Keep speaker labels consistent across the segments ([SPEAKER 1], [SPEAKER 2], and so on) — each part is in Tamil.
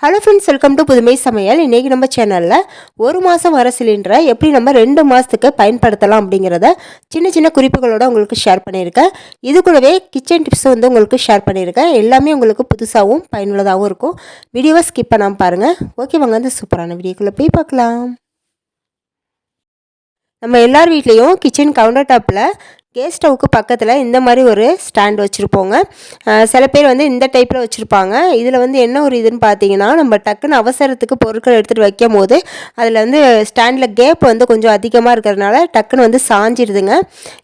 [SPEAKER 1] ஹலோ ஃப்ரெண்ட்ஸ், வெல்கம் டு புதுமை சமையல். இன்றைக்கி நம்ம சேனலில் ஒரு மாதம் வர சிலிண்டரை எப்படி நம்ம 2 மாதத்துக்கு பயன்படுத்தலாம் அப்படிங்கிறத சின்ன சின்ன குறிப்புகளோடு உங்களுக்கு ஷேர் பண்ணியிருக்கேன். இது கூடவே கிச்சன் டிப்ஸும் வந்து உங்களுக்கு ஷேர் பண்ணியிருக்கேன். எல்லாமே உங்களுக்கு புதுசாகவும் பயனுள்ளதாகவும் இருக்கும். வீடியோவை ஸ்கிப் பண்ணாமல் பாருங்கள். ஓகே, வாங்க அந்த சூப்பரான வீடியோக்குள்ளே போய் பார்க்கலாம். நம்ம எல்லார் வீட்லேயும் கிச்சன் கவுண்டர் டாப்பில் கேஸ் ஸ்டவ்வுக்கு பக்கத்தில் இந்த மாதிரி ஒரு ஸ்டாண்ட் வச்சுருப்போங்க. சில பேர் வந்து இந்த டைப்பில் வச்சுருப்பாங்க. இதில் வந்து என்ன ஒரு இதுன்னு பார்த்தீங்கன்னா, நம்ம டக்குன்னு அவசரத்துக்கு பொருட்கள் எடுத்துகிட்டு வைக்கும் போது அதில் வந்து ஸ்டாண்டில் கேப் வந்து கொஞ்சம் அதிகமாக இருக்கிறதுனால டக்குன்னு வந்து சாஞ்சிடுதுங்க.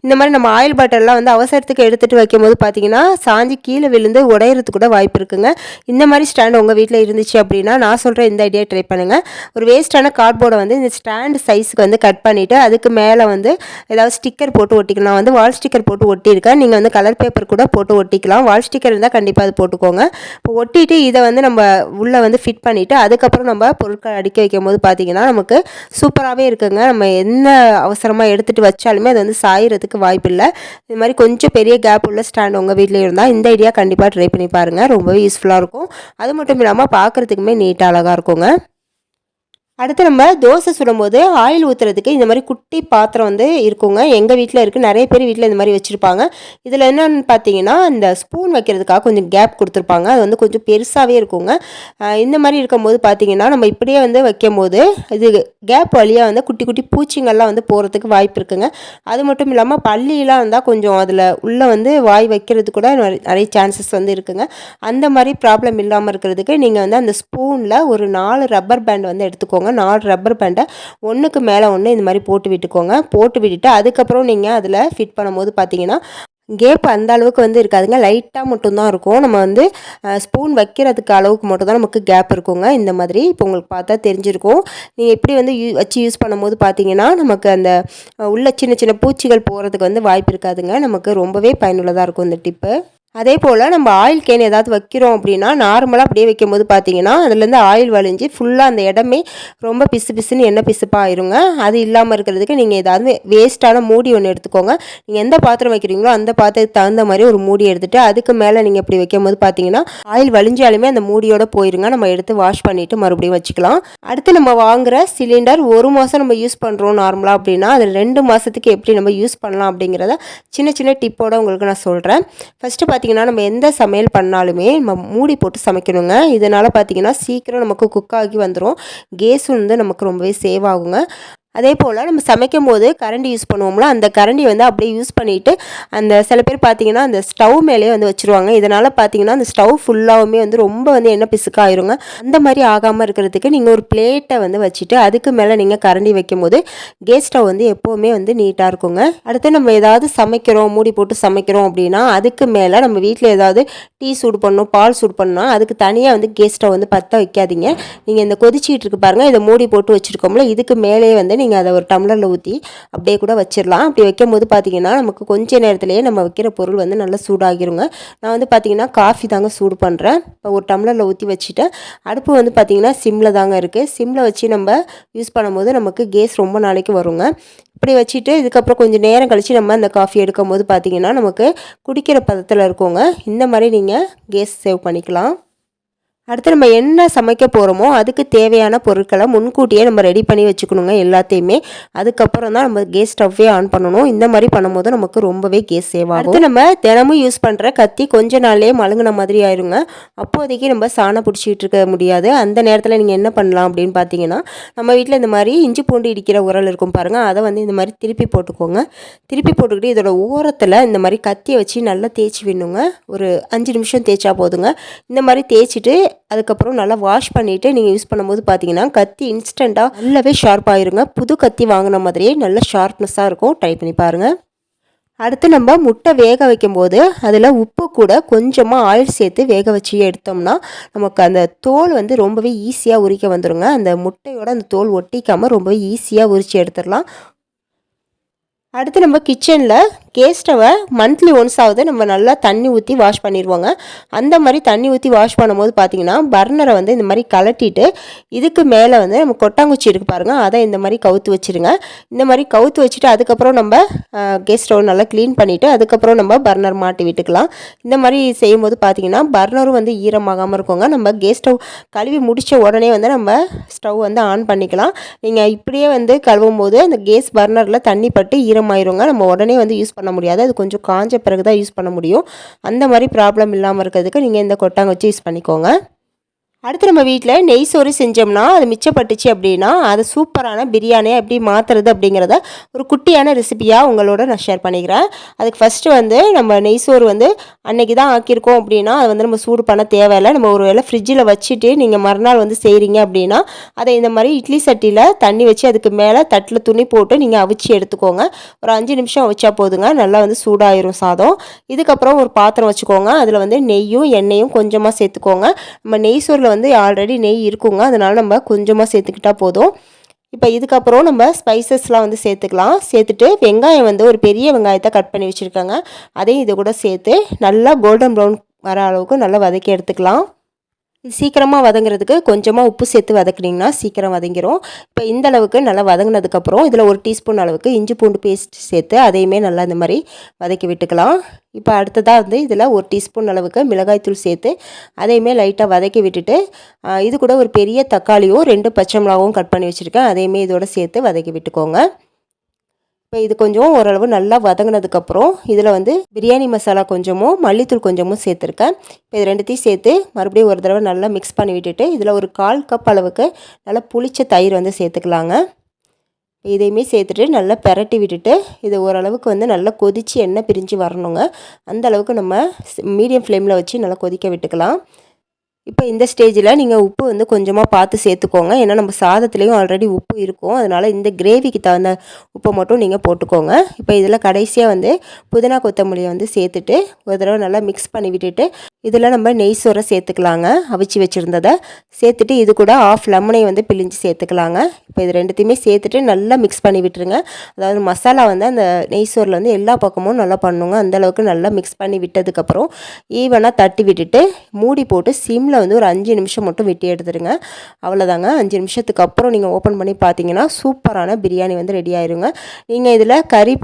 [SPEAKER 1] இந்த மாதிரி நம்ம ஆயில் பாட்டிலெலாம் வந்து அவசரத்துக்கு எடுத்துகிட்டு வைக்கும் போது பார்த்தீங்கன்னா சாஞ்சி கீழே விழுந்து உடையிறதுக்கு கூட வாய்ப்பு இருக்குங்க. இந்த மாதிரி ஸ்டாண்ட் உங்கள் வீட்டில் இருந்துச்சு அப்படின்னா நான் சொல்கிற இந்த ஐடியா ட்ரை பண்ணுங்கள். ஒரு வேஸ்ட்டான கார்ட்போர்டை வந்து இந்த ஸ்டாண்ட் சைஸுக்கு வந்து கட் பண்ணிவிட்டு அதுக்கு மேலே வந்து ஏதாவது ஸ்டிக்கர் போட்டு ஒட்டிக்கலாம். வந்து வால் ஸ்டிக்கர் போட்டு ஒட்டியிருக்கேன். நீங்கள் வந்து கலர் பேப்பர் கூட போட்டு ஒட்டிக்கலாம். வால் ஸ்டிக்கர் இருந்தால் கண்டிப்பாக அது போட்டுக்கோங்க. இப்போ ஒட்டிட்டு இதை வந்து நம்ம உள்ளே வந்து ஃபிட் பண்ணிவிட்டு அதுக்கப்புறம் நம்ம பொருட்கள் அடுக்கி வைக்கும் போது பார்த்திங்கன்னா நமக்கு சூப்பராகவே இருக்குங்க. நம்ம என்ன அவசரமாக எடுத்துகிட்டு வச்சாலுமே அது வந்து சாயறதுக்கு வாய்ப்பு இல்லை. இது மாதிரி கொஞ்சம் பெரிய கேப் உள்ள ஸ்டாண்ட் உங்கள் வீட்டில் இருந்தால் இந்த ஐடியா கண்டிப்பாக ட்ரை பண்ணி பாருங்கள். ரொம்பவே யூஸ்ஃபுல்லாக இருக்கும். அது மட்டும் இல்லாமல் பார்க்குறதுக்குமே நீட்டாக அழகாக இருக்குங்க. அடுத்து நம்ம தோசை சுடும்போது ஆயில் ஊற்றுறதுக்கு இந்த மாதிரி குட்டி பாத்திரம் வந்து இருக்குங்க. எங்கள் வீட்டில் இருக்குது, நிறைய பேர் வீட்டில் இந்த மாதிரி வச்சுருப்பாங்க. இதில் என்னென்னு பார்த்தீங்கன்னா இந்த ஸ்பூன் வைக்கிறதுக்காக கொஞ்சம் கேப் கொடுத்துருப்பாங்க. அது வந்து கொஞ்சம் பெருசாகவே இருக்குங்க. இந்த மாதிரி இருக்கும்போது பார்த்தீங்கன்னா நம்ம இப்படியே வந்து வைக்கும் போது இது கேப் வழியாக வந்து குட்டி குட்டி பூச்சிங்கள்லாம் வந்து போகிறதுக்கு வாய்ப்பு இருக்குங்க. அது மட்டும் இல்லாமல் பல்லியெலாம் இருந்தால் கொஞ்சம் அதில் உள்ளே வந்து வாய் வைக்கிறது கூட நிறைய சான்சஸ் வந்து இருக்குங்க. அந்த மாதிரி ப்ராப்ளம் இல்லாமல் இருக்கிறதுக்கு நீங்கள் வந்து அந்த ஸ்பூனில் ஒரு 4 ரப்பர் பேண்ட் வந்து எடுத்துக்கோங்க. 4 ரப்பர் பேண்டை ஒன்றுக்கு மேலே ஒன்று இந்த மாதிரி போட்டு விட்டுக்கோங்க. போட்டு விட்டுட்டு அதுக்கப்புறம் நீங்கள் அதில் ஃபிட் பண்ணும்போது பார்த்தீங்கன்னா கேப் அந்த அளவுக்கு வந்து இருக்காதுங்க. லைட்டாக மட்டும்தான் இருக்கும். நம்ம வந்து ஸ்பூன் வைக்கிறதுக்கு அளவுக்கு மட்டும்தான் நமக்கு கேப் இருக்குங்க. இந்த மாதிரி இப்போ உங்களுக்கு பார்த்தா தெரிஞ்சிருக்கும். நீங்கள் எப்படி வந்து வச்சு யூஸ் பண்ணும்போது பார்த்தீங்கன்னா நமக்கு அந்த உள்ள சின்ன சின்ன பூச்சிகள் போகிறதுக்கு வந்து வாய்ப்பு இருக்காதுங்க. நமக்கு ரொம்பவே பயனுள்ளதாக இருக்கும் இந்த டிப்பு. அதே போல் நம்ம ஆயில் கேன் ஏதாவது வைக்கிறோம் அப்படின்னா நார்மலாக அப்படியே வைக்கும்போது பார்த்தீங்கன்னா அதுலேருந்து ஆயில் வழிஞ்சு ஃபுல்லாக அந்த இடமே ரொம்ப பிசு பிசுன்னு எண்ணெய் பிசுப்பாக ஆயிருங்க. அது இல்லாமல் இருக்கிறதுக்கு நீங்கள் ஏதாவது வேஸ்ட்டான மூடி ஒன்று எடுத்துக்கோங்க. நீங்கள் எந்த பாத்திரம் வைக்கிறீங்களோ அந்த பாத்திரத்துக்கு தகுந்த மாதிரி ஒரு மூடி எடுத்துகிட்டு அதுக்கு மேலே நீங்கள் இப்படி வைக்கும்போது பார்த்தீங்கன்னா ஆயில் வழிஞ்சாலுமே அந்த மூடியோட போயிருங்க. நம்ம எடுத்து வாஷ் பண்ணிவிட்டு மறுபடியும் வச்சுக்கலாம். அடுத்து நம்ம வாங்குகிற சிலிண்டர் ஒரு மாதம் நம்ம யூஸ் பண்ணுறோம் நார்மலாக அப்படின்னா அது 2 மாதத்துக்கு எப்படி நம்ம யூஸ் பண்ணலாம் அப்படிங்கிறத சின்ன சின்ன டிப்போடு உங்களுக்கு நான் சொல்கிறேன். ஃபஸ்ட்டு பார்த்தீங்கன்னா நம்ம எந்த சமையல் பண்ணாலுமே நம்ம மூடி போட்டு சமைக்கணுங்க. இதனால் பார்த்தீங்கன்னா சீக்கிரம் நமக்கு குக் ஆகி வந்துடும். கேஸும் வந்து நமக்கு ரொம்பவே சேவ் ஆகுங்க. அதே போல் நம்ம சமைக்கும் போது கரண்டி யூஸ் பண்ணுவோம்ல, அந்த கரண்டி வந்து அப்படியே யூஸ் பண்ணிவிட்டு அந்த சில பேர் பார்த்தீங்கன்னா அந்த ஸ்டவ் மேலேயே வந்து வச்சுருவாங்க. இதனால் பார்த்தீங்கன்னா அந்த ஸ்டவ் ஃபுல்லாகவுமே வந்து ரொம்ப வந்து எண்ணெய் பிசுக்காயிருங்க. அந்த மாதிரி ஆகாமல் இருக்கிறதுக்கு நீங்கள் ஒரு பிளேட்டை வந்து வச்சுட்டு அதுக்கு மேலே நீங்கள் கரண்டி வைக்கும்போது கேஸ் ஸ்டவ் வந்து எப்போவுமே வந்து நீட்டாக இருக்குங்க. அடுத்து நம்ம ஏதாவது சமைக்கிறோம், மூடி போட்டு சமைக்கிறோம் அப்படின்னா அதுக்கு மேலே நம்ம வீட்டில் ஏதாவது டீ சூடு பண்ணணும், பால் சூடு பண்ணணும், அதுக்கு தனியாக வந்து கேஸ் ஸ்டவ் வந்து பற்ற வைக்காதீங்க. நீங்கள் இந்த கொதிச்சிட்டு இருக்கு பாருங்கள், இதை மூடி போட்டு வச்சுருக்கோம்ல, இதுக்கு மேலே வந்து நீங்கள் அதை ஒரு டம்ளரில் ஊற்றி அப்படியே கூட வச்சிடலாம். அப்படி வைக்கும் போது பார்த்தீங்கன்னா நமக்கு கொஞ்ச நேரத்துலேயே நம்ம வைக்கிற பொருள் வந்து நல்லா சூடாகிருங்க. நான் வந்து பார்த்தீங்கன்னா காஃபி தாங்க சூடு பண்ணுறேன். இப்போ ஒரு டம்ளரில் ஊற்றி வச்சுட்டேன். அடுப்பு வந்து பார்த்திங்கன்னா சிம்மில் தாங்க இருக்குது. சிம்மில் வச்சு நம்ம யூஸ் பண்ணும்போது நமக்கு கேஸ் ரொம்ப நாளைக்கு வருங்க. இப்படி வச்சுட்டு இதுக்கப்புறம் கொஞ்சம் நேரம் கழித்து நம்ம அந்த காஃபி எடுக்கும் போது பார்த்திங்கன்னா நமக்கு குடிக்கிற பதத்தில் இருக்குங்க. இந்த மாதிரி நீங்கள் கேஸ் சேவ் பண்ணிக்கலாம். அடுத்து நம்ம என்ன சமைக்க போகிறோமோ அதுக்கு தேவையான பொருட்களை முன்கூட்டியே நம்ம ரெடி பண்ணி வச்சுக்கணுங்க எல்லாத்தையுமே. அதுக்கப்புறம் தான் நம்ம கேஸ் ஸ்டவ்வே ஆன் பண்ணணும். இந்த மாதிரி பண்ணும்போது நமக்கு ரொம்பவே கேஸ் சேவ் ஆகும். அடுத்து நம்ம தினமும் யூஸ் பண்ணுற கத்தி கொஞ்ச நாள்லேயே மழுங்கின மாதிரி ஆயிருங்க. அப்போதைக்கு நம்ம சாணம் பிடிச்சிட்டு இருக்க முடியாது. அந்த நேரத்தில் நீங்கள் என்ன பண்ணலாம் அப்படின்னு பார்த்தீங்கன்னா நம்ம வீட்டில் இந்த மாதிரி இஞ்சி பூண்டு இடிக்கிற உரல் இருக்கும் பாருங்கள், அதை வந்து இந்த மாதிரி திருப்பி போட்டுக்கோங்க. திருப்பி போட்டுக்கிட்டு இதோட ஓரத்தில் இந்த மாதிரி கத்தியை வச்சு நல்லா தேய்ச்சி விடணுங்க. ஒரு 5 நிமிஷம் தேய்ச்சா போதுங்க. இந்த மாதிரி தேய்ச்சிட்டு அதுக்கப்புறம் நல்லா வாஷ் பண்ணிவிட்டு நீங்கள் யூஸ் பண்ணும்போது பார்த்தீங்கன்னா கத்தி இன்ஸ்டண்ட்டாக நல்லாவே ஷார்ப் ஆயிருங்க. புது கத்தி வாங்கின மாதிரியே நல்ல ஷார்ப்னஸாக இருக்கும். ட்ரை பண்ணி பாருங்கள். அடுத்து நம்ம முட்டை வேக வைக்கும்போது அதில் உப்பு கூட கொஞ்சமாக ஆயில் சேர்த்து வேக வச்சு எடுத்தோம்னா நமக்கு அந்த தோல் வந்து ரொம்பவே ஈஸியாக உரிக்க வந்துடுங்க. அந்த முட்டையோட அந்த தோல் ஒட்டிக்காமல் ரொம்பவே ஈஸியாக உரித்து எடுத்துடலாம். அடுத்து நம்ம கிச்சனில் கேஸ் ஸ்டவ்வை மந்த்லி ஒன்ஸ் ஆகுது நம்ம நல்லா தண்ணி ஊற்றி வாஷ் பண்ணிடுவோங்க. அந்த மாதிரி தண்ணி ஊற்றி வாஷ் பண்ணும்போது பார்த்திங்கன்னா பர்னரை வந்து இந்த மாதிரி கலட்டிட்டு இதுக்கு மேலே வந்து நம்ம கொட்டாங்குச்சி இருக்குது பாருங்கள், அதை இந்த மாதிரி கவுத்து வச்சுருங்க. இந்த மாதிரி கவுத்து வச்சுட்டு அதுக்கப்புறம் நம்ம கேஸ் ஸ்டவ் நல்லா க்ளீன் பண்ணிவிட்டு அதுக்கப்புறம் நம்ம பர்னர் மாட்டி விட்டுக்கலாம். இந்த மாதிரி செய்யும்போது பார்த்திங்கன்னா பர்னரும் வந்து ஈரமாகாமல் இருக்குங்க. நம்ம கேஸ் ஸ்டவ் கழுவி முடித்த உடனே வந்து நம்ம ஸ்டவ் வந்து ஆன் பண்ணிக்கலாம். நீங்கள் இப்படியே வந்து கழுவும் போது அந்த கேஸ் பர்னரில் தண்ணி பட்டு ஈரமாயிருங்க. நம்ம உடனே வந்து யூஸ் பண்ண முடியாது, அது கொஞ்சம் காஞ்ச பிறகு தான் யூஸ் பண்ண முடியும். அந்த மாதிரி ப்ராப்ளம் இல்லாமல் இருக்கிறதுக்கு நீங்கள் இந்த கொட்டாங்குச்சி யூஸ் பண்ணிக்கோங்க. அடுத்து நம்ம வீட்டில் நெய் சோறு செஞ்சோம்னா அது மிச்சப்பட்டுச்சு அப்படின்னா அது சூப்பரான பிரியாணியை எப்படி மாற்றுறது அப்படிங்கிறத ஒரு குட்டியான ரெசிபியாக உங்களோட நான் ஷேர் பண்ணிக்கிறேன். அதுக்கு ஃபஸ்ட்டு வந்து நம்ம நெய் சோறு வந்து அன்றைக்கி தான் ஆக்கியிருக்கோம் அப்படின்னா அதை வந்து நம்ம சூடு பண்ண தேவையில்லை. நம்ம ஒரு வேளை ஃப்ரிட்ஜில் வச்சுட்டு நீங்கள் மறுநாள் வந்து செய்கிறீங்க அப்படின்னா அதை இந்த மாதிரி இட்லி சட்டியில் தண்ணி வச்சு அதுக்கு மேலே தட்டில் துணி போட்டு நீங்கள் அவிச்சு எடுத்துக்கோங்க. ஒரு 5 நிமிஷம் வச்சா போதுங்க, நல்லா வந்து சூடாயிரும் சாதம். இதுக்கப்புறம் ஒரு பாத்திரம் வச்சுக்கோங்க, அதில் வந்து நெய்யும் எண்ணெயும் கொஞ்சமாக சேர்த்துக்கோங்க. நம்ம நெய் சோறில் வந்து ஆல்ரெடி நெய் இருக்குங்க, அதனால நம்ம கொஞ்சமாக சேர்த்துக்கிட்டால் போதும். இப்போ இதுக்கப்புறம் நம்ம ஸ்பைசஸ்லாம் வந்து சேர்த்துக்கலாம். சேர்த்துட்டு வெங்காயம் வந்து ஒரு பெரிய வெங்காயத்தை கட் பண்ணி வச்சுருக்காங்க, அதையும் இது கூட சேர்த்து நல்லா கோல்டன் ப்ரௌன் வர அளவுக்கு நல்லா வதக்கி எடுத்துக்கலாம். இது சீக்கிரமாக வதங்குறதுக்கு கொஞ்சமாக உப்பு சேர்த்து வதக்குனிங்கன்னா சீக்கிரம் வதங்கிடும். இப்போ இந்த அளவுக்கு நல்லா வதங்கினதுக்கப்புறம் இதில் 1 டீஸ்பூன் அளவுக்கு இஞ்சி பூண்டு பேஸ்ட் சேர்த்து அதையுமே நல்லா இந்த மாதிரி வதக்கி விட்டுக்கலாம். இப்போ அடுத்ததாக வந்து இதில் 1 டீஸ்பூன் அளவுக்கு மிளகாய்த்தூள் சேர்த்து அதையுமே லைட்டாக வதக்கி விட்டுட்டு இது கூட ஒரு பெரிய தக்காளியும் 2 பச்சை மிளகாவும் கட் பண்ணி வச்சுருக்கேன், அதையுமே இதோட சேர்த்து வதக்கி விட்டுக்கோங்க. இப்போ இது கொஞ்சம் ஓரளவு நல்லா வதங்கினதுக்கப்புறம் இதில் வந்து பிரியாணி மசாலா கொஞ்சமும் மல்லித்தூள் கொஞ்சமும் சேர்த்துருக்கேன். இப்போ இது ரெண்டுத்தையும் சேர்த்து மறுபடியும் ஒரு தடவை நல்லா மிக்ஸ் பண்ணி விட்டுட்டு இதில் ஒரு 1/4 கப் அளவுக்கு நல்லா புளிச்ச தயிர் வந்து சேர்த்துக்கலாங்க. இதையுமே சேர்த்துட்டு நல்லா பெரட்டி விட்டுட்டு இது ஓரளவுக்கு வந்து நல்லா கொதித்து எண்ணெய் பிரிஞ்சு வரணுங்க. அந்த அளவுக்கு நம்ம மீடியம் ஃப்ளேமில் வச்சு நல்லா கொதிக்க விட்டுக்கலாம். இப்போ இந்த ஸ்டேஜில் நீங்கள் உப்பு வந்து கொஞ்சமாக பார்த்து சேர்த்துக்கோங்க, ஏன்னா நம்ம சாதத்துலேயும் ஆல்ரெடி உப்பு இருக்கும், அதனால் இந்த கிரேவிக்கு தகுந்த உப்பை மட்டும் நீங்கள் போட்டுக்கோங்க. இப்போ இதில் கடைசியாக வந்து புதினா கொத்தமல்லியை வந்து சேர்த்துட்டு ஒரு தடவை நல்லா மிக்ஸ் பண்ணி விட்டுட்டு இதில் நம்ம நெய் சோறை சேர்த்துக்கலாங்க, அவிச்சு வச்சுருந்ததை சேர்த்துட்டு இது கூட 1/2 லெமனை வந்து பிழிஞ்சு சேர்த்துக்கலாங்க. இப்போ இது ரெண்டுத்தையுமே சேர்த்துட்டு நல்லா மிக்ஸ் பண்ணி விட்டுருங்க. அதாவது மசாலா வந்து அந்த நெய் சோறில் வந்து எல்லா பக்கமும் நல்லா பண்ணுங்க. அந்தளவுக்கு நல்லா மிக்ஸ் பண்ணி விட்டதுக்கப்புறம் ஈவனாக தட்டி விட்டுட்டு மூடி போட்டு வந்து ஒரு 5 நிமிஷம் மட்டும் விட்டு எடுத்துருங்க. அவ்வளோதாங்க. 5 நிமிஷத்துக்கு அப்புறம் நீங்கள் ஓப்பன் பண்ணி பார்த்தீங்கன்னா சூப்பரான பிரியாணி வந்து ரெடி ஆயிருங்க. நீங்கள் இதில் கறி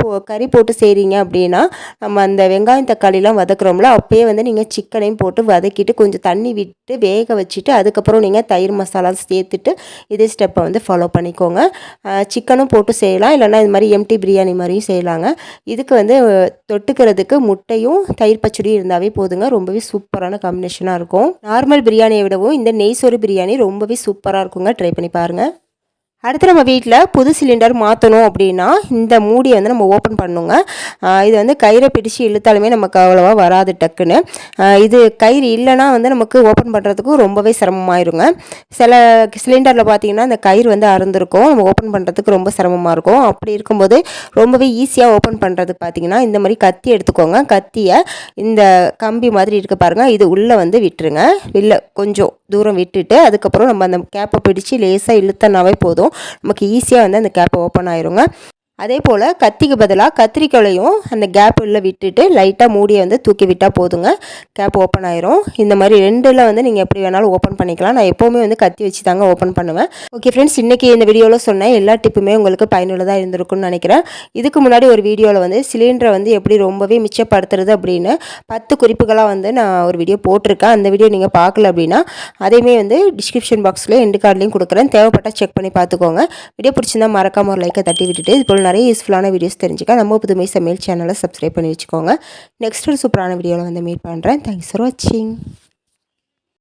[SPEAKER 1] போட்டு செய்கிறீங்க அப்படின்னா நம்ம அந்த வெங்காயம் தக்காளிலாம் வதக்குறோம்ல, அப்போயே வந்து நீங்கள் சிக்கனையும் போட்டு வதக்கிட்டு கொஞ்சம் தண்ணி விட்டு வேக வச்சுட்டு அதுக்கப்புறம் நீங்கள் தயிர் மசாலா சேர்த்துட்டு இதே ஸ்டெப்பை வந்து ஃபாலோ பண்ணிக்கோங்க. சிக்கனும் போட்டு செய்யலாம், இல்லைனா இது மாதிரி எம்டி பிரியாணி மாதிரியும் செய்யலாங்க. இதுக்கு வந்து தொட்டுக்கிறதுக்கு முட்டையும் தயிர் பச்சடியும் இருந்தாவே போதுங்க, ரொம்பவே சூப்பரான காம்பினேஷனாக இருக்கும். நார்மல் பிரியாணியை விடவும் இந்த நெய் சோறு பிரியாணி ரொம்பவே சூப்பராக இருக்குங்க, ட்ரை பண்ணி பாருங்கள். அடுத்து நம்ம வீட்டில் புது சிலிண்டர் மாற்றணும் அப்படின்னா இந்த மூடியை வந்து நம்ம ஓப்பன் பண்ணுங்க. இது வந்து கயிறை பிடிச்சி இழுத்தாலுமே நமக்கு அவ்வளோவா வராது டக்குன்னு. இது கயிறு இல்லைனா வந்து நமக்கு ஓப்பன் பண்ணுறதுக்கும் ரொம்பவே சிரமமாயிருங்க. சில சிலிண்டரில் பார்த்திங்கன்னா இந்த கயிறு வந்து அறுந்திருக்கும், நம்ம ஓப்பன் பண்ணுறதுக்கு ரொம்ப சிரமமாக இருக்கும். அப்படி இருக்கும்போது ரொம்பவே ஈஸியாக ஓப்பன் பண்ணுறதுக்கு பார்த்திங்கன்னா இந்த மாதிரி கத்தி எடுத்துக்கோங்க. கத்தியை இந்த கம்பி மாதிரி இருக்குது பாருங்கள், இது உள்ளே வந்து விட்டுருங்க. கொஞ்சம் தூரம் விட்டுட்டு அதுக்கப்புறம் நம்ம அந்த கேப்பை பிடிச்சி லேசாக இழுத்தனாவே போதும், நமக்கு ஈஸியாக வந்து அந்த கேப் ஓப்பன் ஆயிருங்க. அதே போல் கத்திக்கு பதிலாக கத்திரிக்கோலையும் அந்த கேப் உள்ள விட்டுட்டு லைட்டாக மூடியை வந்து தூக்கி விட்டால் போதுங்க, கேப் ஓப்பன் ஆயிரும். இந்த மாதிரி ரெண்டில் வந்து நீங்கள் எப்படி வேணாலும் ஓப்பன் பண்ணிக்கலாம். நான் எப்போவுமே வந்து கத்தி வச்சு தாங்க ஓப்பன் பண்ணுவேன். ஓகே ஃப்ரெண்ட்ஸ், இன்றைக்கி இந்த வீடியோவில் சொன்னேன் எல்லா டிப்புமே உங்களுக்கு பயனுள்ளதாக இருந்திருக்குன்னு நினைக்கிறேன். இதுக்கு முன்னாடி ஒரு வீடியோவில் வந்து சிலிண்டரை வந்து எப்படி ரொம்பவே மிச்சப்படுத்துறது அப்படின்னு 10 குறிப்புகளாக வந்து நான் ஒரு வீடியோ போட்டிருக்கேன். அந்த வீடியோ நீங்கள் பார்க்கல அப்படின்னா அதையுமே வந்து டிஸ்கிரிப்ஷன் பாக்ஸில் எண்டு கார்ட்லேயும் கொடுக்குறேன், தேவைப்பட்டால் செக் பண்ணி பார்த்துக்கோங்க. வீடியோ பிடிச்சிருந்தால் மறக்காமல் ஒரு லைக்கை தட்டி விட்டுட்டு இது போல் நிறைய யூஸ்ஃபுல்லான வீடியோஸ் தெரிஞ்சுக்க நம்ம புதுமை சமையல் சேனலை சப்ஸ்கிரைப் பண்ணி வச்சுக்கோங்க. நெக்ஸ்ட் ஒரு சூப்பரான வீடியோவில் வந்து மீட் பண்ணுறேன். தேங்க்ஸ் ஃபார் வாட்சிங்.